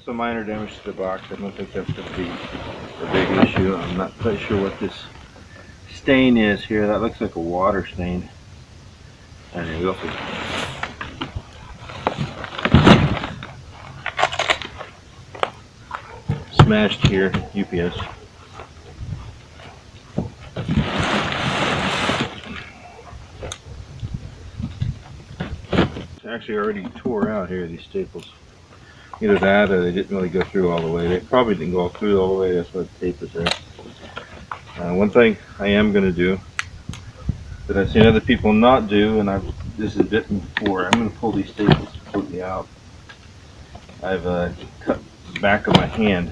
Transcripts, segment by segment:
some minor damage to the box. I don't think that's going to be a big issue. I'm not quite sure what this stain is here. That looks like a water stain. And we also smashed here, UPS. It's actually already tore out here, these staples. Either that or they didn't really go through all the way. They probably didn't go through all the way, that's why the tape is there. One thing I am going to do that I've seen other people not do, and this has bitten before, I'm going to pull these staples completely out. I've cut the back of my hand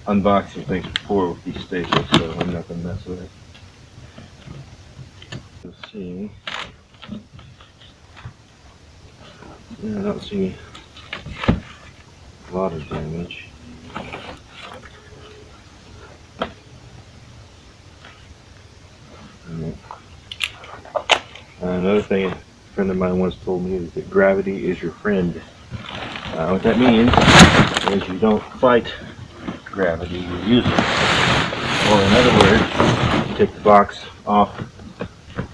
unboxing things before with these staples, so I'm not going to mess with it. Let's see. Yeah, I don't see a lot of damage. Another thing a friend of mine once told me is that gravity is your friend. What that means is you don't fight gravity, you use it. Or in other words, you take the box off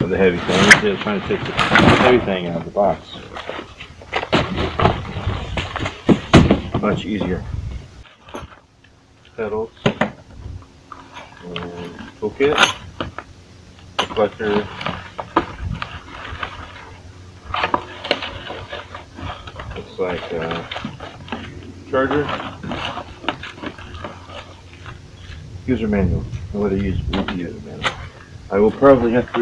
of the heavy thing instead of trying to take the heavy thing out of the box. Much easier. Pedals, and toolkit, reflector, looks like a charger, user manual, and whether you use the user manual. I will probably have to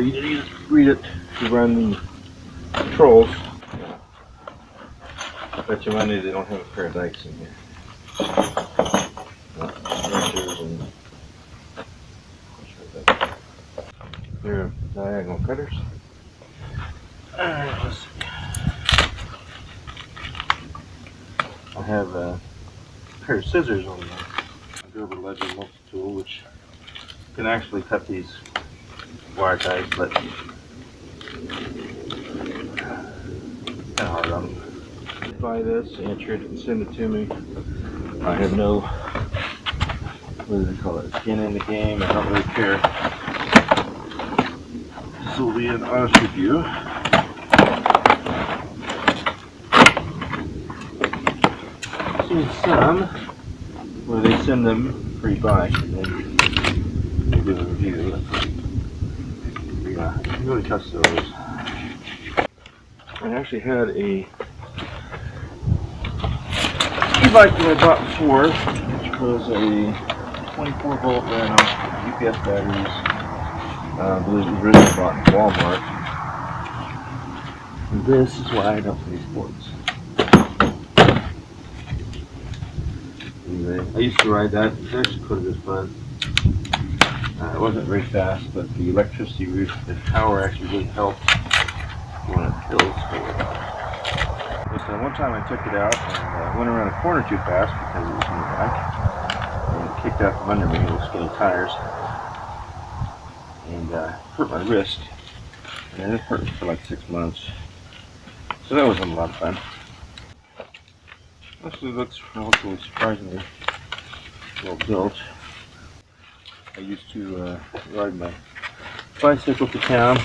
read it to run the controls. Bet you money they don't have a pair of dikes in here. And there are diagonal cutters. Let's see. I have a pair of scissors on the Gerber Legend multi-tool, which can actually cut these wire ties, but kind of hard on them. Buy this, Ancheer didn't send it to me. I have no, what do they call it, skin in the game. I don't really care. This will be an honest review. I've seen some where they send them pre-bike and then they do a review. Yeah, I'm really touch those. I actually had a e-bike that I bought before, which was a 24 volt UPS batteries. I believe it was originally bought in Walmart. And this is why I don't play sports. Anyway, I used to ride that. It was actually quite a bit of fun. It wasn't very fast, but the electricity, the power actually really helped when it kills. So one time I took it out and went around a corner too fast because it was in the back, and it kicked out from under me with skinny tires and hurt my wrist, and it hurt for like 6 months. So that wasn't a lot of fun. Actually looks relatively surprisingly well built. I used to ride my bicycle to town,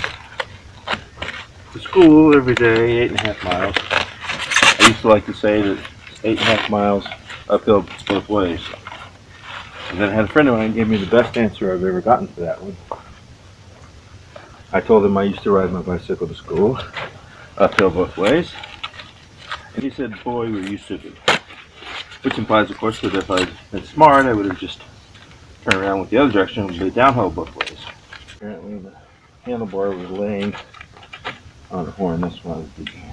to school every day, 8.5 miles. I used to like to say that 8.5 miles uphill both ways. And then I had a friend of mine give me the best answer I've ever gotten for that one. I told him I used to ride my bicycle to school, uphill both ways. And he said, boy, we're used to it. Which implies, of course, that if I'd been smart, I would have just turned around with the other direction and be downhill both ways. Apparently the handlebar was laying on the horn. That's why I was digging.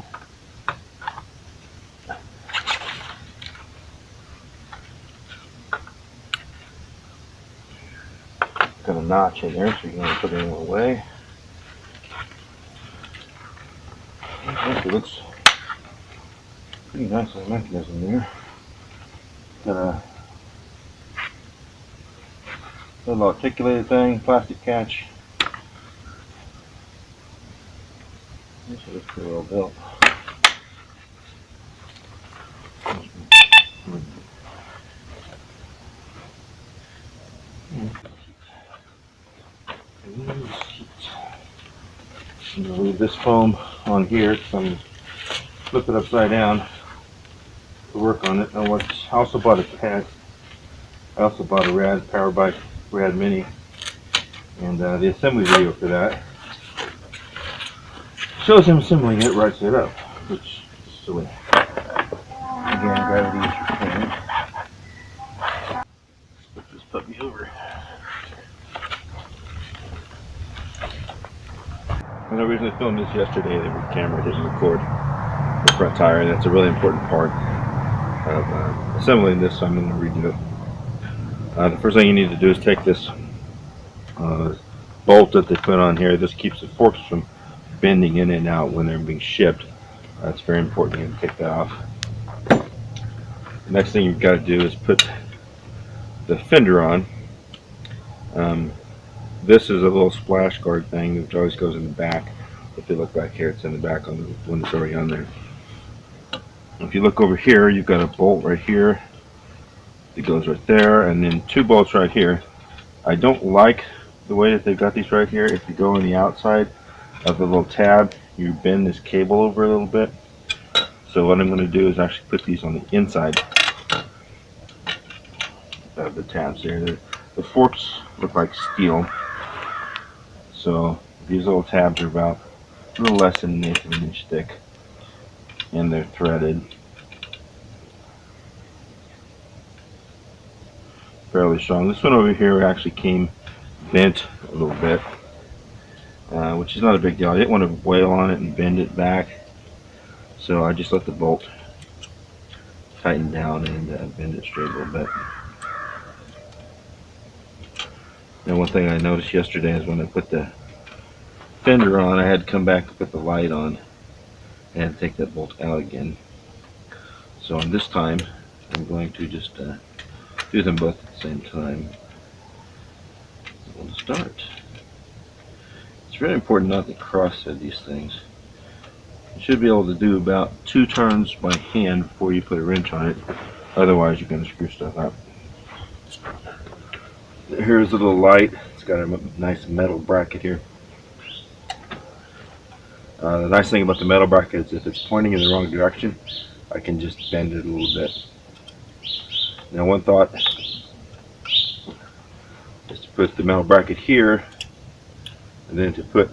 Got a notch in there, so you can put it in away. It looks pretty nice little mechanism there. Got a little articulated thing, plastic catch. This looks pretty well built. I'm going to leave this foam on here because I'm going to flip it upside down to work on it. I also bought a pad. I also bought a Rad Power Bike Rad Mini, and the assembly video for that shows him assembling it right side up, which is silly. Again, gravity is your friend. Flip this puppy over. When I originally filmed this yesterday, the camera didn't record the front tire, and that's a really important part of assembling this, so I'm going to redo it. The first thing you need to do is take this bolt that they put on here. This keeps the forks from bending in and out when they're being shipped. It's very important you take that off. The next thing you've got to do is put the fender on. This is a little splash guard thing which always goes in the back. If you look back here, it's in the back on the one that's already on there. If you look over here, you've got a bolt right here that goes right there, and then two bolts right here. I don't like the way that they've got these right here. If you go on the outside of the little tab, you bend this cable over a little bit. So what I'm going to do is actually put these on the inside of the tabs here. The forks look like steel. So these little tabs are about a little less than 1/8 of an inch thick, and they're threaded. Fairly strong. This one over here actually came bent a little bit, which is not a big deal. I didn't want to wail on it and bend it back, so I just let the bolt tighten down and bend it straight a little bit. Now, one thing I noticed yesterday is when I put the fender on, I had to come back and put the light on and take that bolt out again. So on this time, I'm going to just do them both at the same time. We'll start. It's very important not to cross-thread these things. You should be able to do about 2 turns by hand before you put a wrench on it. Otherwise, you're going to screw stuff up. Here's a little light. It's got a nice metal bracket here. The nice thing about the metal bracket is if it's pointing in the wrong direction, I can just bend it a little bit. Now, one thought is to put the metal bracket here and then to put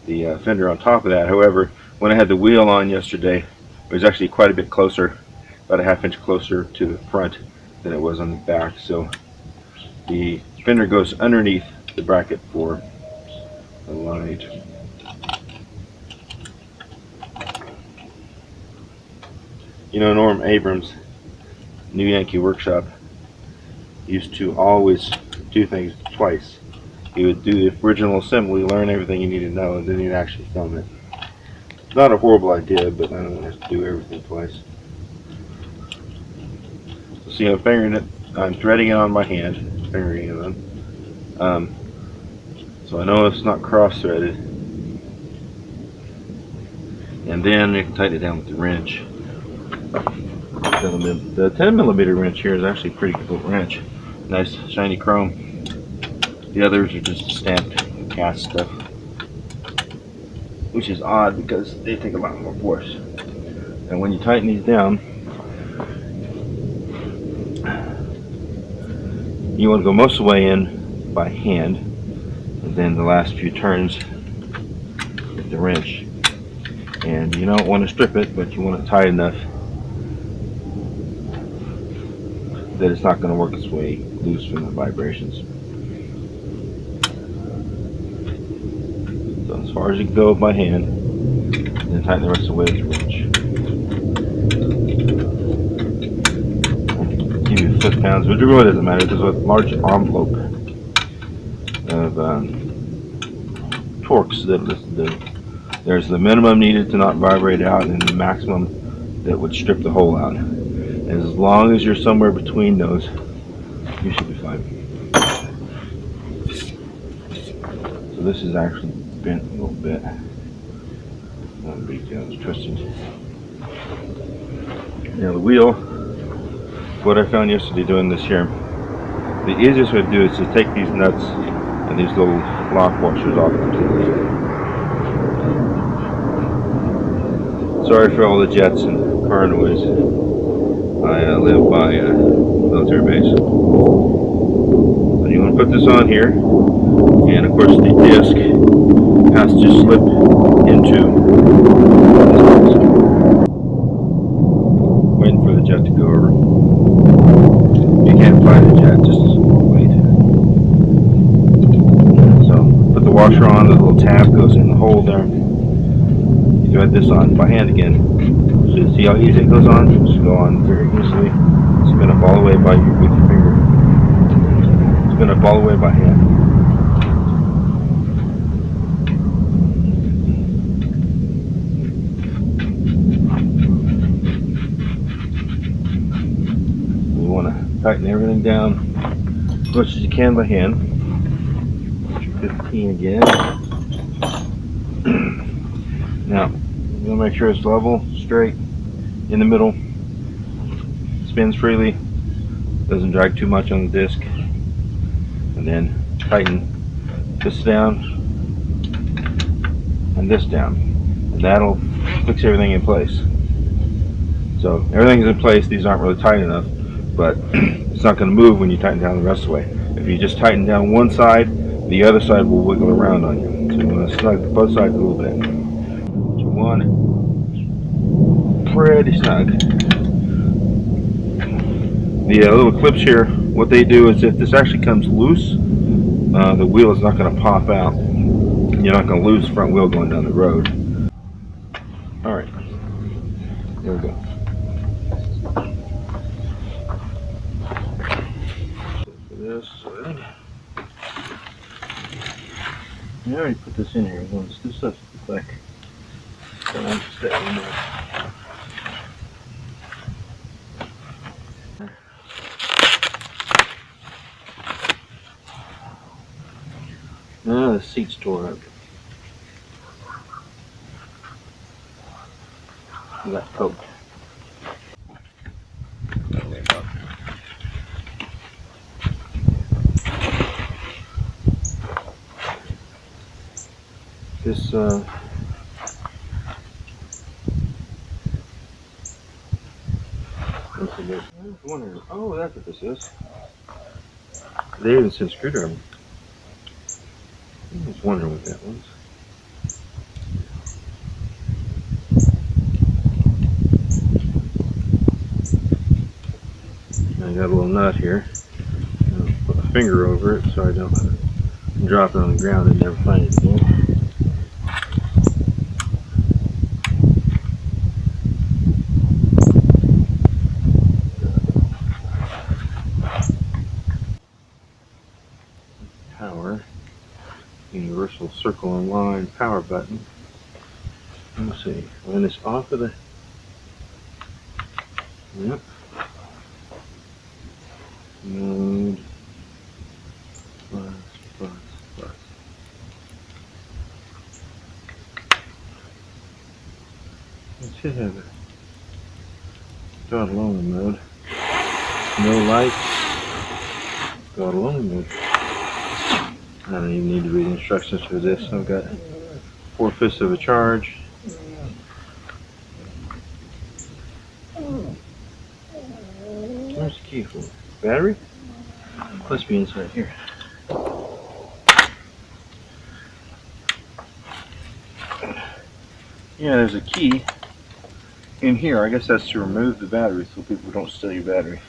the fender on top of that. However, when I had the wheel on yesterday, it was actually quite a bit closer, about a 1/2 inch closer to the front than it was on the back. So the fender goes underneath the bracket for the light. You know, Norm Abrams, New Yankee Workshop, used to always do things twice. He would do the original assembly, learn everything you need to know, and then he'd actually film it. Not a horrible idea, but I don't have to do everything twice. So see, I'm fingering it. I'm threading it on my hand, fingering it on. So I know it's not cross-threaded. And then you can tighten it down with the wrench. The 10mm wrench here is actually a pretty good wrench. Nice shiny chrome. The others are just stamped cast stuff, which is odd because they take a lot more force. And when you tighten these down, you want to go most of the way in by hand, and then the last few turns with the wrench. And you don't want to strip it, but you want it tight enough that it's not going to work its way loose from the vibrations. So as far as you can go by hand, and then tighten the rest of the way with the wrench. Give you foot-pounds, but it really doesn't matter. There's a large envelope of torques that listen to. There's the minimum needed to not vibrate out, and the maximum that would strip the hole out. And as long as you're somewhere between those, you should be fine. So this is actually bent a little bit. Not a big deal, it's twisted. Now the wheel, what I found yesterday doing this here, the easiest way to do it is to take these nuts and these little lock washers off completely. Sorry for all the jets and car noise. I live by a military base. So you want to put this on here, and of course the disc has to slip into this disc. Waiting for the jet to go over. You can't fly the jet, just wait. So put the washer on, the little tab goes in the hole there. You thread this on by hand again. So you see how easy it goes on? Just go on very easily. Spin up all the way with your finger. Spin up all the way by hand. You want to tighten everything down as much as you can by hand. 15 again. Now, you want to make sure it's level, straight, in the middle, spins freely, doesn't drag too much on the disc, and then tighten this down and this down, and that'll fix everything in place. So everything's in place. These aren't really tight enough, but it's not going to move when you tighten down the rest of the way. If you just tighten down one side, the other side will wiggle around on you. So you want to snug both sides a little bit. So you want it pretty snug. The little clips here, what they do is if this actually comes loose, the wheel is not going to pop out. You're not going to lose the front wheel going down the road. Alright, there we go. For this side. I already put this in here once. This stuff's thick. So I'll just stay in there. Ah, the seat's tore up. I got poked. This I was wondering, oh, that's what this is. They even sent screwdriver. I was wondering what that was. I got a little nut here. I'll put my finger over it so I don't drop it on the ground and never find it again. Power. Universal circle and line power button. Let's see. When it's off of the. Yep. Mode. Plus. It should have a God alone mode. No lights. God alone mode. I don't even need to read instructions for this. I've got 4/5 of a charge. Where's the key for it? Battery? Must be inside here. Yeah, there's a key in here. I guess that's to remove the battery so people don't steal your battery.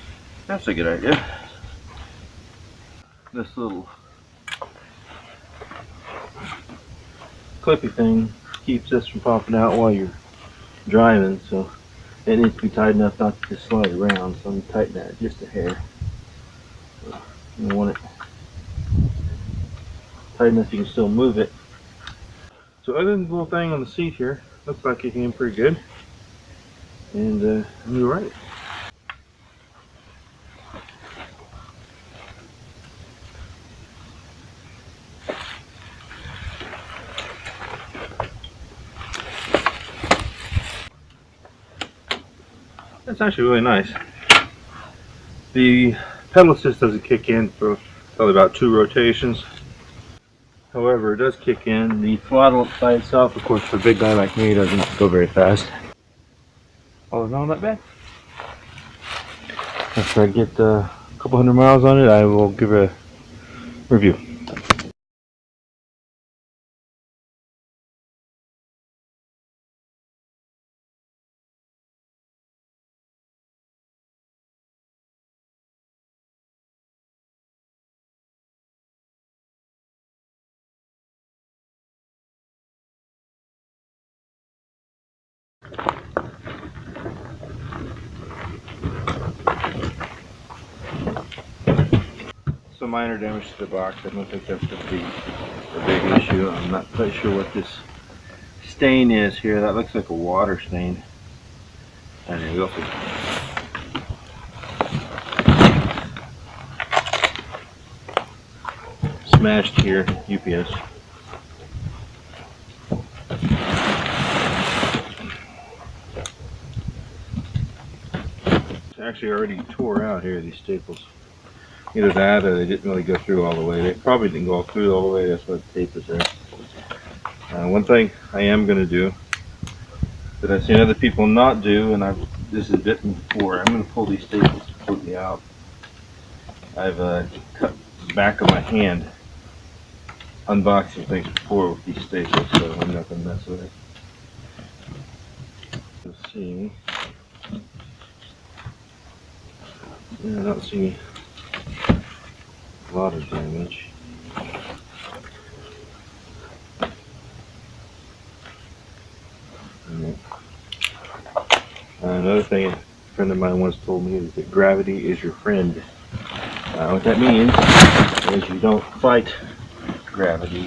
That's a good idea. This little clippy thing keeps this from popping out while you're driving, so it needs to be tight enough not to just slide around, so I'm going to tighten that just a hair. So you want it tight enough you can still move it. So other than the little thing on the seat here, looks like it came pretty good, and you're right. That's actually really nice. The pedal assist doesn't kick in for probably about 2 rotations. However, it does kick in. The throttle by itself, of course, for a big guy like me, doesn't go very fast. So no, not bad. After I get a couple hundred miles on it, I will give a review. Some minor damage to the box. I don't think that's going to be a big issue. I'm not quite sure what this stain is here. That looks like a water stain. And there you go. Smashed here, UPS. It's actually already tore out here, these staples. Either that or they didn't really go through all the way. They probably didn't go through all the way, that's why the tape is there. One thing I am going to do that I've seen other people not do, and this has bitten before, I'm going to pull these staples completely out. I've cut the back of my hand unboxing things before with these staples, so I'm not going to mess with it. Let's see. Yeah, I don't see a lot of damage. Another thing a friend of mine once told me is that gravity is your friend. What that means is you don't fight gravity.